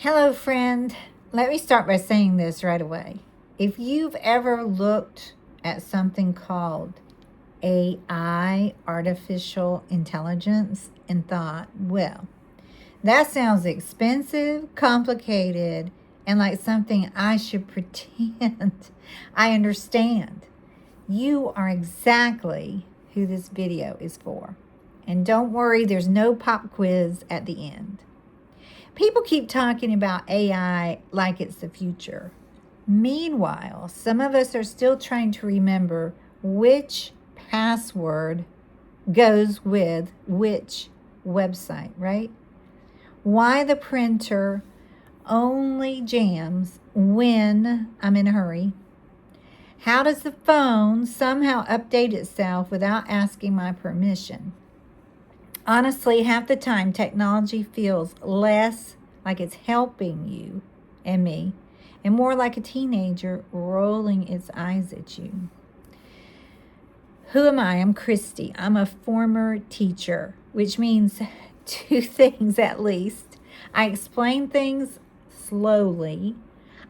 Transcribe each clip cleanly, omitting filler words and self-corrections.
Hello, friend. Let me start by saying this right away. If you've ever looked at something called AI, artificial intelligence, and thought, well, that sounds expensive, complicated, and like something I should pretend I understand, you are exactly who this video is for. And don't worry, there's no pop quiz at the end. People keep talking about AI like it's the future. Meanwhile, some of us are still trying to remember which password goes with which website, right? Why the printer only jams when I'm in a hurry. How does the phone somehow update itself without asking my permission? Honestly, half the time, technology feels less like it's helping you and me, and more like a teenager rolling its eyes at you. Who am I? I'm Christy. I'm a former teacher, which means two things at least. I explain things slowly.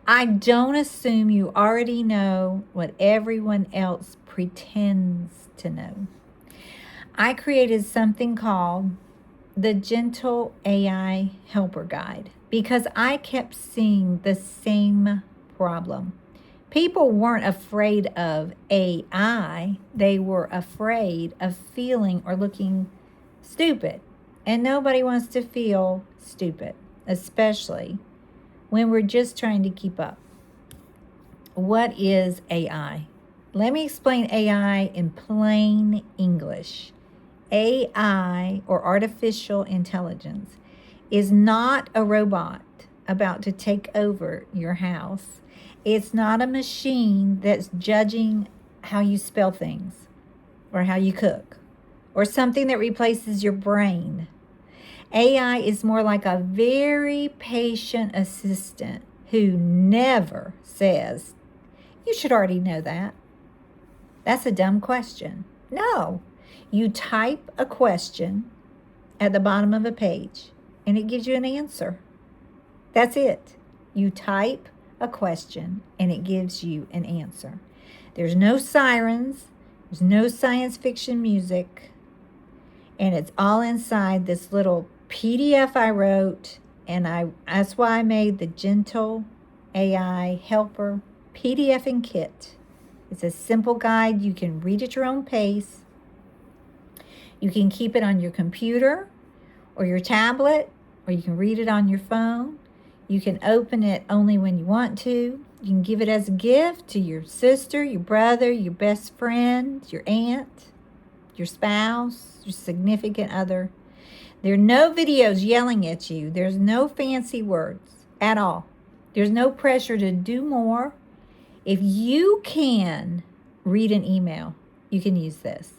I don't assume you already know what everyone else pretends to know. I created something called the Gentle AI Helper Guide because I kept seeing the same problem. People weren't afraid of AI, they were afraid of feeling or looking stupid. And nobody wants to feel stupid, especially when we're just trying to keep up. What is AI? Let me explain AI in plain English. AI, or artificial intelligence, is not a robot about to take over your house. It's not a machine that's judging how you spell things or how you cook or something that replaces your brain. AI is more like a very patient assistant who never says, "You should already know that. That's a dumb question." No. You type a question at the bottom of a page and it gives you an answer. That's it. You type a question and it gives you an answer. There's no sirens, there's no science fiction music, and it's all inside this little PDF I wrote, and that's why I made the Gentle AI Helper PDF and Kit. It's a simple guide. You can read at your own pace. You can keep it on your computer or your tablet, or you can read it on your phone. You can open it only when you want to. You can give it as a gift to your sister, your brother, your best friend, your aunt, your spouse, your significant other. There are no videos yelling at you. There's no fancy words at all. There's no pressure to do more. If you can read an email, you can use this.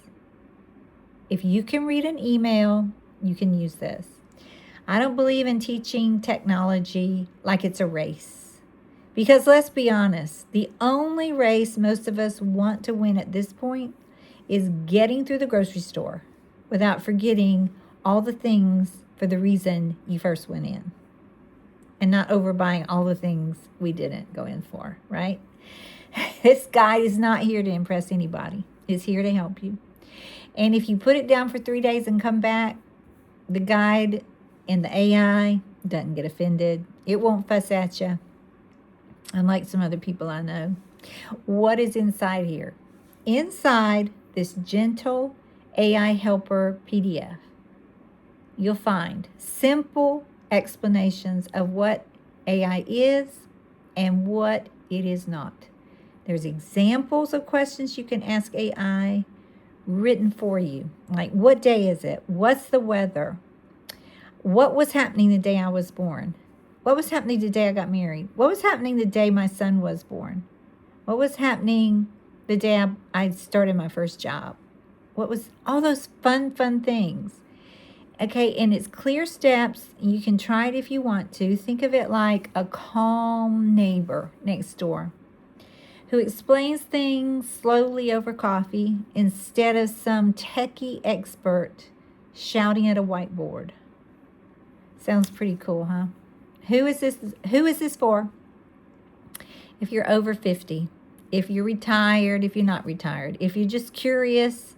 If you can read an email, you can use this. I don't believe in teaching technology like it's a race. Because let's be honest, the only race most of us want to win at this point is getting through the grocery store without forgetting all the things for the reason you first went in. And not overbuying all the things we didn't go in for, right? This guide is not here to impress anybody. It's here to help you. And if you put it down for 3 days and come back, the guide and the AI doesn't get offended. It won't fuss at you, unlike some other people I know. What is inside here? Inside this Gentle AI Helper PDF, you'll find simple explanations of what AI is and what it is not. There's examples of questions you can ask AI written for you. Like, what day is it? What's the weather? What was happening the day I was born? What was happening the day I got married? What was happening the day my son was born? What was happening the day I started my first job? What was all those fun things? Okay, and it's clear steps. You can try it if you want to. Think of it like a calm neighbor next door who explains things slowly over coffee instead of some techie expert shouting at a whiteboard. Sounds pretty cool, huh? Who is this for? If you're over 50, if you're retired, if you're not retired, if you're just curious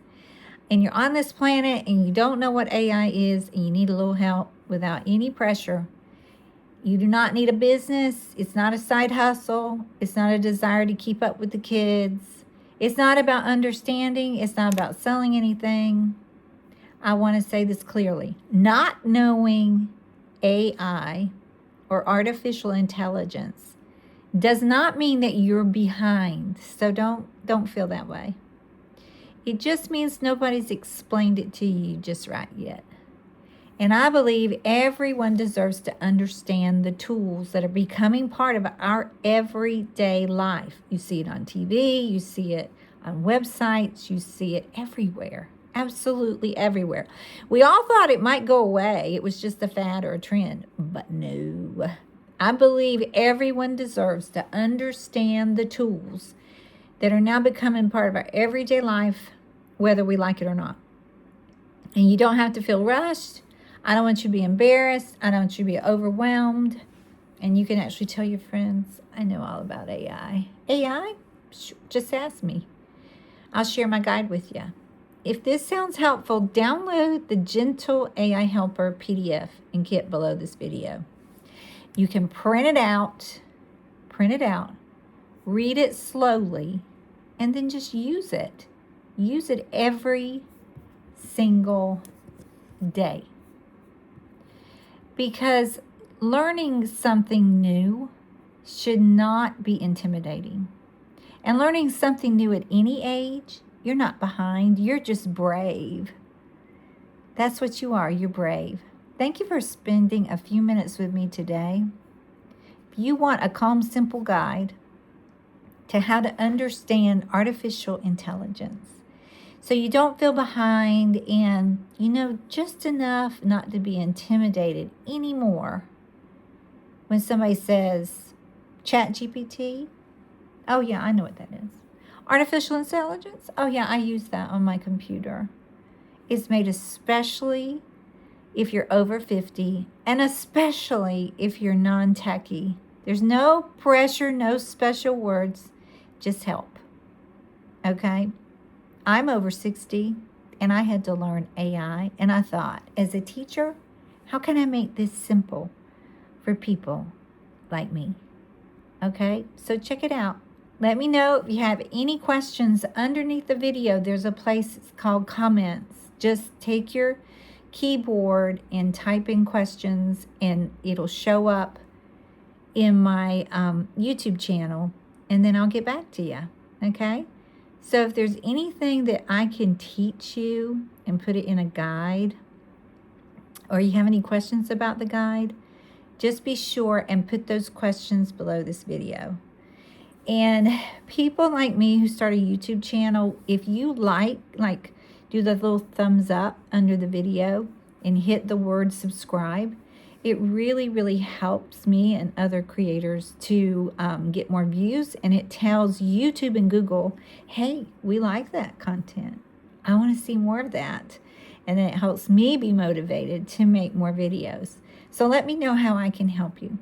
and you're on this planet and you don't know what AI is and you need a little help without any pressure. You do not need a business. It's not a side hustle. It's not a desire to keep up with the kids. It's not about understanding. It's not about selling anything. I want to say this clearly. Not knowing AI or artificial intelligence does not mean that you're behind. So don't feel that way. It just means nobody's explained it to you just right yet. And I believe everyone deserves to understand the tools that are becoming part of our everyday life. You see it on TV, you see it on websites, you see it everywhere. Absolutely everywhere. We all thought it might go away. It was just a fad or a trend, but no. I believe everyone deserves to understand the tools that are now becoming part of our everyday life, whether we like it or not. And you don't have to feel rushed. I don't want you to be embarrassed. I don't want you to be overwhelmed. And you can actually tell your friends, I know all about AI. AI? Just ask me. I'll share my guide with you. If this sounds helpful, download the Gentle AI Helper PDF and kit below this video. You can print it out, read it slowly, and then just use it. Use it every single day. Because learning something new should not be intimidating. And learning something new at any age, you're not behind, you're just brave. That's what you are, you're brave. Thank you for spending a few minutes with me today. If you want a calm, simple guide to how to understand artificial intelligence, so you don't feel behind and you know just enough not to be intimidated anymore when somebody says, ChatGPT? Oh yeah, I know what that is. Artificial intelligence? Oh yeah, I use that on my computer. It's made especially if you're over 50 and especially if you're non-techy. There's no pressure, no special words, just help. Okay? I'm over 60 and I had to learn AI, and I thought, as a teacher, how can I make this simple for people like me? Okay, so check it out. Let me know if you have any questions underneath the video. There's a place called comments. Just take your keyboard and type in questions and it'll show up in my YouTube channel, and then I'll get back to you. Okay? So if there's anything that I can teach you and put it in a guide, or you have any questions about the guide, just be sure and put those questions below this video. And people like me who start a YouTube channel, if you like do the little thumbs up under the video and hit the word subscribe, it really, really helps me and other creators to get more views. And it tells YouTube and Google, hey, we like that content. I want to see more of that. And then it helps me be motivated to make more videos. So let me know how I can help you.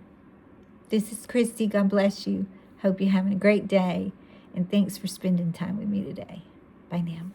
This is Christy. God bless you. Hope you're having a great day. And thanks for spending time with me today. Bye now.